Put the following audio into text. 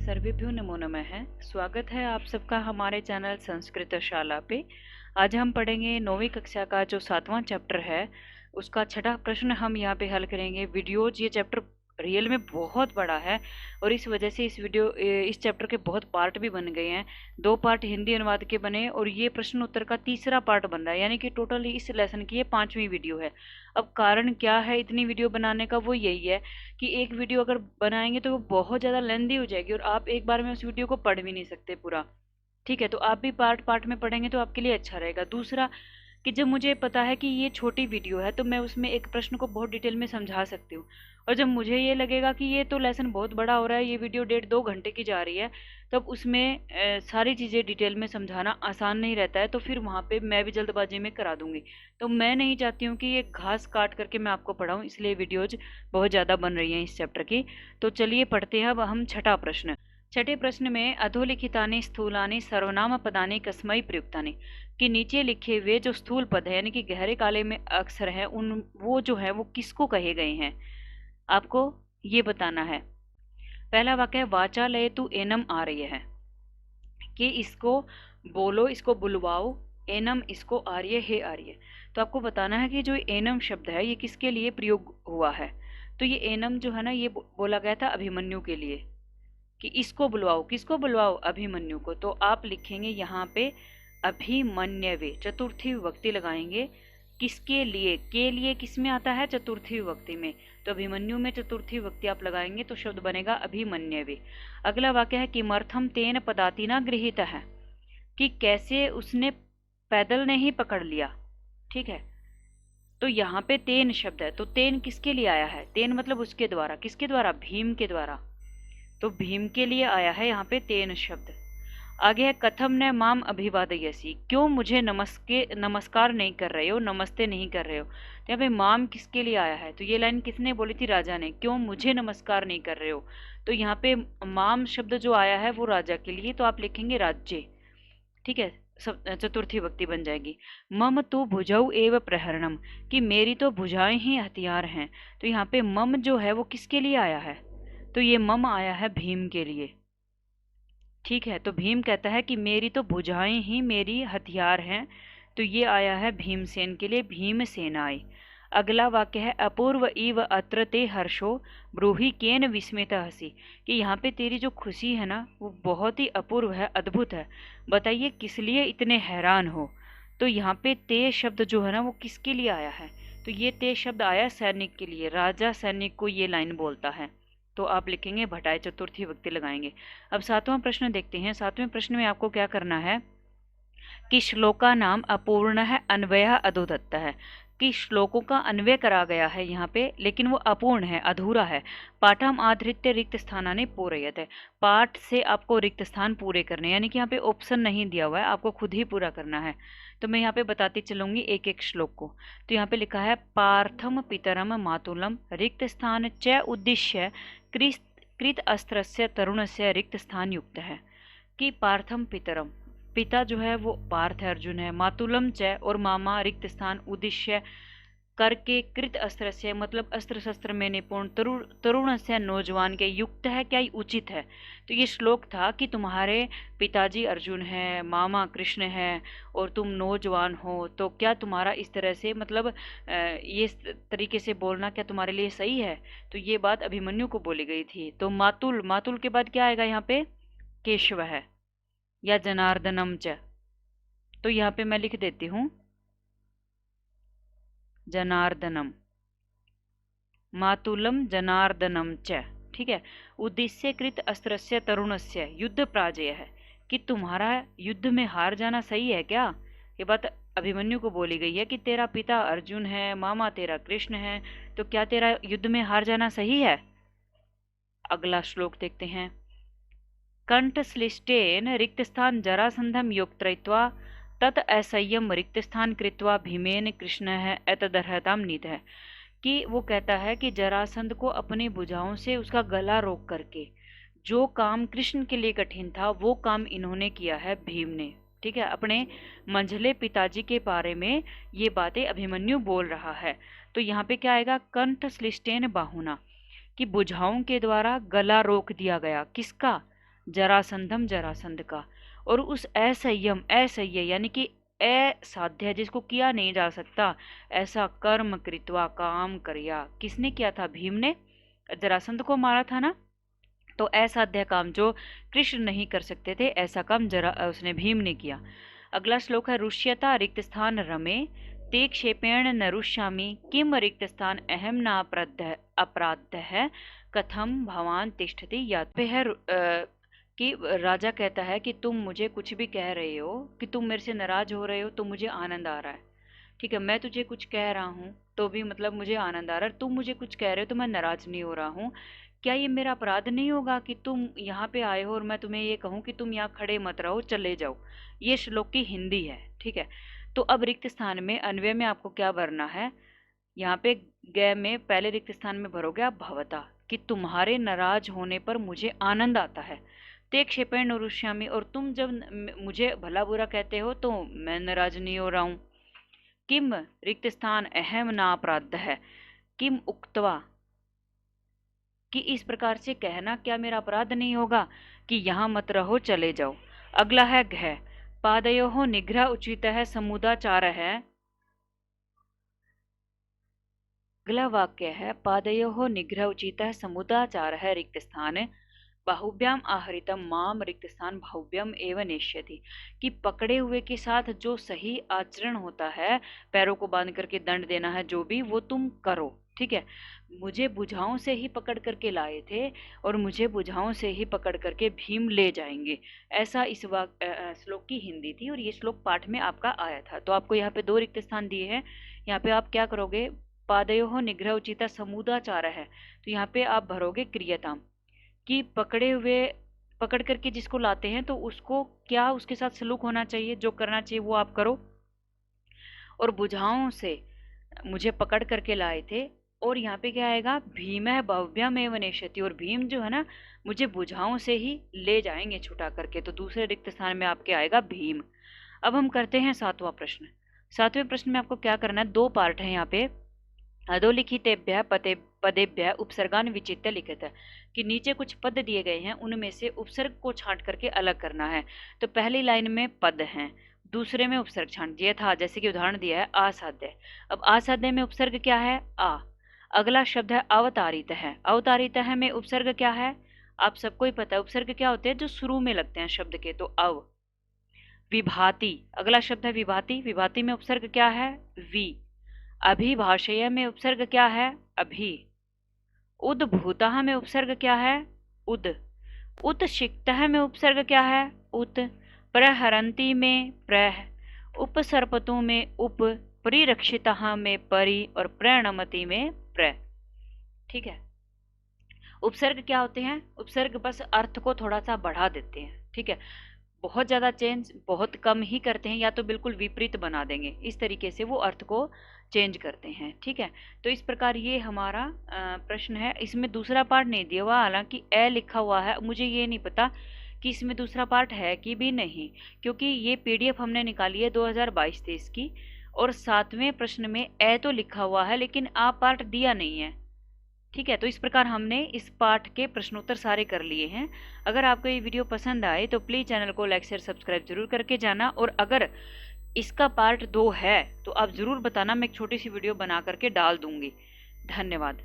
सर्वेभ्यो नमो नमः। स्वागत है आप सबका हमारे चैनल संस्कृत शाला पे। आज हम पढ़ेंगे 9वीं कक्षा का जो 7वां चैप्टर है उसका छठा प्रश्न हम यहाँ पे हल करेंगे। वीडियोज ये चैप्टर रियल में बहुत बड़ा है और इस वजह से इस चैप्टर के बहुत पार्ट भी बन गए हैं। 2 पार्ट हिंदी अनुवाद के बने और ये प्रश्न उत्तर का तीसरा पार्ट बन रहा है, यानी कि टोटल इस लेसन की ये 5वीं वीडियो है। अब कारण क्या है इतनी वीडियो बनाने का, वो यही है कि एक वीडियो अगर बनाएंगे तो वो बहुत ज़्यादा लेंदी हो जाएगी और आप एक बार में उस वीडियो को पढ़ भी नहीं सकते पूरा। ठीक है, तो आप भी पार्ट पार्ट में पढ़ेंगे तो आपके लिए अच्छा रहेगा। दूसरा कि जब मुझे पता है कि ये छोटी वीडियो है तो मैं उसमें एक प्रश्न को बहुत डिटेल में समझा सकती हूँ, और जब मुझे ये लगेगा कि ये तो लेसन बहुत बड़ा हो रहा है, ये वीडियो 1.5-2 घंटे की जा रही है, तब उसमें सारी चीज़ें डिटेल में समझाना आसान नहीं रहता है, तो फिर वहाँ पे मैं भी जल्दबाजी में करा दूंगी। तो मैं नहीं चाहती हूँ कि ये घास काट करके मैं आपको पढ़ाऊँ, इसलिए वीडियोज बहुत ज़्यादा बन रही हैं इस चैप्टर की। तो चलिए पढ़ते हैं अब हम छठा प्रश्न। छठे प्रश्न में अधोलिखितानि स्थूलानि सर्वनाम पदानि कस्मै प्रयुक्तानि, कि नीचे लिखे हुए जो स्थूल पद है यानी कि गहरे काले में अक्षर है उन वो जो है वो किसको कहे गए हैं, आपको ये बताना है। पहला वाक्य है वाचालय तु एनम आर्य है, कि इसको बोलो, इसको बुलवाओ, एनम इसको आर्य है आर्य। तो आपको बताना है कि जो एनम शब्द है ये किसके लिए प्रयोग हुआ है। तो ये एनम जो है ना ये बोला गया था अभिमन्यु के लिए, कि इसको बुलवाओ, किसको बुलवाओ, अभिमन्यु को। तो आप लिखेंगे यहाँ पे अभिमन्यवे, चतुर्थी विभक्ति लगाएंगे। किसके लिए, के लिए किस में आता है, चतुर्थी विभक्ति में, तो अभिमन्यु में चतुर्थी विभक्ति आप लगाएंगे तो शब्द बनेगा अभिमन्यवे। अगला वाक्य है किमर्थम तेन पदातिना गृहीत है, कि कैसे उसने पैदल नहीं पकड़ लिया। ठीक है, तो यहाँ पे तेन शब्द है, तो तेन किसके लिए आया है, तेन मतलब उसके द्वारा, किसके द्वारा, भीम के द्वारा, तो भीम के लिए आया है यहाँ पे तेन शब्द। आगे है कथम न माम अभिवादयसी, क्यों मुझे नमस्कार नहीं कर रहे हो, नमस्ते नहीं कर रहे हो। तो यहाँ पे माम किसके लिए आया है, तो ये लाइन किसने बोली थी, राजा ने, क्यों मुझे नमस्कार नहीं कर रहे हो। तो यहाँ पे माम शब्द जो आया है वो राजा के लिए, तो आप लिखेंगे राज्य। ठीक है, सब चतुर्थी विभक्ति बन जाएगी। मम तो भुजौ एव प्रहरणम, कि मेरी तो भुजाएं ही हथियार हैं। तो यहाँ पे मम जो है वो किसके लिए आया है, तो ये मम आया है भीम के लिए। ठीक है, तो भीम कहता है कि मेरी तो भुजाएं ही मेरी हथियार हैं, तो ये आया है भीमसेन के लिए, भीमसेनाय। अगला वाक्य है अपूर्व इव अत्र ते हर्षो ब्रूहि केन विस्मित हसी, कि यहाँ पे तेरी जो खुशी है ना वो बहुत ही अपूर्व है, अद्भुत है, बताइए किस लिए इतने हैरान हो। तो यहाँ पे ते शब्द जो है ना वो किसके लिए आया है, तो ये ते शब्द आया सैनिक के लिए, राजा सैनिक को ये लाइन बोलता है, तो आप लिखेंगे भटाए, चतुर्थी विभक्ति लगाएंगे। अब 7वां प्रश्न देखते हैं। 7वें प्रश्न में आपको क्या करना है कि श्लोका नाम अपूर्ण है, अन्वय अधोदत्त है, कि श्लोकों का अन्वय करा गया है यहाँ पे लेकिन वो अपूर्ण है, अधूरा है। पाठम आधृत्य रिक्त स्थानानि पूरयत है, पाठ से आपको रिक्त स्थान पूरे करने, यानी कि यहाँ पे ऑप्शन नहीं दिया हुआ है, आपको खुद ही पूरा करना है। तो मैं यहाँ पे बताती चलूंगी एक एक श्लोक को। तो यहाँ पे लिखा है पार्थम पितरम मातुलम रिक्त स्थान च उद्देश्य कृत अस्त्रस्य तरुणस्य रिक्त स्थान युक्त है, कि पार्थम पितरम, पिता जो है वो पार्थ है, अर्जुन है, मातुलम च और मामा रिक्त स्थान उद्देश्य करके, कृत अस्त्र से मतलब अस्त्र शस्त्र में निपुण, तरुण से नौजवान के, युक्त है क्या, उचित है। तो ये श्लोक था कि तुम्हारे पिताजी अर्जुन है, मामा कृष्ण है और तुम नौजवान हो, तो क्या तुम्हारा इस तरह से मतलब ये तरीके से बोलना क्या तुम्हारे लिए सही है। तो ये बात अभिमन्यु को बोली गई थी। तो मातुल, मातुल के बाद क्या आएगा यहाँ पे, केशव है या जनार्दनम च, तो यहाँ पे मैं लिख देती हूँ जनार्दनम, मातुलम जनार्दनम च। ठीक है, उद्देश्य कृत अस्त्रस्य तरुणस्य युद्ध प्राजय है, कि तुम्हारा युद्ध में हार जाना सही है क्या। ये बात अभिमन्यु को बोली गई है कि तेरा पिता अर्जुन है, मामा तेरा कृष्ण है, तो क्या तेरा युद्ध में हार जाना सही है। अगला श्लोक देखते हैं। कंठश्लिष्टेन रिक्तस्थान जरासंधम योक्तयित्वा तत् असह्यम रिक्तस्थान कृत्वा भीमेन कृष्णः एतदर्हताम नीतः, कि वो कहता है कि जरासंध को अपनी भुजाओं से उसका गला रोक करके जो काम कृष्ण के लिए कठिन था वो काम इन्होंने किया है, भीम ने। ठीक है, अपने मंझले पिताजी के बारे में ये बातें अभिमन्यु बोल रहा है। तो यहाँ पे क्या आएगा, कंठ श्लिष्टेन बाहुना, कि भुजाओं के द्वारा गला रोक दिया गया, किसका, जरासंधम जरासंध का। और उस असंयम असह्य यानी कि असाध्य जिसको किया नहीं जा सकता ऐसा कर्म कृत्वा काम करिया। किसने किया था? भीम ने जरासंध को मारा था ना। तो असाध्य काम जो कृष्ण नहीं कर सकते थे ऐसा काम जरा उसने भीम ने किया। अगला श्लोक है रुष्यता रिक्त स्थान रमे ते क्षेपेण न रुष्यामि किम रिक्त स्थान अहम न अपराध है कथम भवान तिष्ठति या पे है कि राजा कहता है कि तुम मुझे कुछ भी कह रहे हो, कि तुम मेरे से नाराज हो रहे हो तो मुझे आनंद आ रहा है। ठीक है, मैं तुझे कुछ कह रहा हूँ तो भी मतलब मुझे आनंद आ रहा है, तुम मुझे कुछ कह रहे हो तो मैं नाराज नहीं हो रहा हूँ। क्या ये मेरा अपराध नहीं होगा कि तुम यहाँ पे आए हो और मैं तुम्हें ये कहूँ कि तुम यहाँ खड़े मत रहो, चले जाओ? ये श्लोक की हिंदी है। ठीक है, तो अब रिक्त स्थान में अन्वय में आपको क्या भरना है? यहाँ पे ग में पहले रिक्त स्थान में भरोगे आप भवता, कि तुम्हारे नाराज होने पर मुझे आनंद आता है। ते क्षेपेण नरुष्यामि, और तुम जब मुझे भला बुरा कहते हो तो मैं नाराज नहीं हो रहा हूँ। किम रिक्त स्थान अहम ना अपराध है, किम उक्तवा, कि इस प्रकार से कहना क्या मेरा अपराध नहीं होगा कि यहाँ मत रहो चले जाओ। अगला है घ, पादयोः निग्रह उचित है समुदाचार है। अगला वाक्य है पादयोः निग्रह उचित है समुदाचार है रिक्त स्थान बाहुव्याम आहरितम माम रिक्त स्थान बाहुव्यम एव नेष्यति, कि पकड़े हुए के साथ जो सही आचरण होता है, पैरों को बांध करके दंड देना है जो भी, वो तुम करो। ठीक है, मुझे बुझाओं से ही पकड़ करके लाए थे और मुझे बुझाओं से ही पकड़ करके भीम ले जाएंगे, ऐसा इस श्लोक की हिंदी थी और ये श्लोक पाठ में आपका आया था। तो आपको यहाँ पे 2 रिक्त स्थान दिए हैं। यहाँ पे आप क्या करोगे? पादयोः निग्रह उचिता समुदाचार है, तो यहाँ पे आप भरोगे क्रियताम, कि पकड़े हुए पकड़ करके जिसको लाते हैं तो उसको क्या उसके साथ सलूक होना चाहिए, जो करना चाहिए वो आप करो। और बुझाओं से मुझे पकड़ करके लाए थे, और यहाँ पे क्या आएगा? भीम है भव्यम एव नेष्यति, और भीम जो है ना मुझे बुझाओं से ही ले जाएंगे छुटा करके। तो दूसरे रिक्त स्थान में आपके आएगा भीम। अब हम करते हैं 7वां प्रश्न। 7वें प्रश्न में आपको क्या करना है? 2 पार्ट है यहाँ पे। अधोलिखितेभ्यः पदेभ्यः उपसर्गान विचित्य लिखित है, कि नीचे कुछ पद दिए गए हैं, उनमें से उपसर्ग को छांट करके अलग करना है। तो पहली लाइन में पद हैं, दूसरे में उपसर्ग छांट दिया था, जैसे कि उदाहरण दिया है आसाध्य। अब आसाध्य में उपसर्ग क्या है? आ। अगला शब्द है अवतारित है। अवतारित है में उपसर्ग क्या है? आप सबको ही पता है उपसर्ग क्या होते हैं, जो शुरू में लगते हैं शब्द के। तो अव। विभाति, अगला शब्द है विभाति। विभाति में उपसर्ग क्या है? वी। अभिभाषय में उपसर्ग क्या है? अभी। उद्भूतः में उपसर्ग क्या है? उद। उत्सिक्तः में उपसर्ग क्या है? उत। प्रहरन्ति में प्रह। उपसर्पतों में उप। परिरक्षितः में परि, और प्रणमति में प्र। ठीक है, उपसर्ग क्या होते हैं? उपसर्ग बस अर्थ को थोड़ा सा बढ़ा देते हैं। ठीक है, बहुत ज़्यादा चेंज बहुत कम ही करते हैं, या तो बिल्कुल विपरीत बना देंगे, इस तरीके से वो अर्थ को चेंज करते हैं। ठीक है, तो इस प्रकार ये हमारा प्रश्न है। इसमें दूसरा पार्ट नहीं दिया हुआ, हालांकि ए लिखा हुआ है, मुझे ये नहीं पता कि इसमें दूसरा पार्ट है कि भी नहीं, क्योंकि ये PDF हमने निकाली है 2022-23 की, और 7वें प्रश्न में ए तो लिखा हुआ है लेकिन आ पार्ट दिया नहीं है। ठीक है, तो इस प्रकार हमने इस पाठ के प्रश्नोत्तर सारे कर लिए हैं। अगर आपको ये वीडियो पसंद आए तो प्लीज़ चैनल को लाइक शेयर सब्सक्राइब जरूर करके जाना, और अगर इसका पार्ट 2 है तो आप ज़रूर बताना, मैं एक छोटी सी वीडियो बना करके डाल दूंगी। धन्यवाद।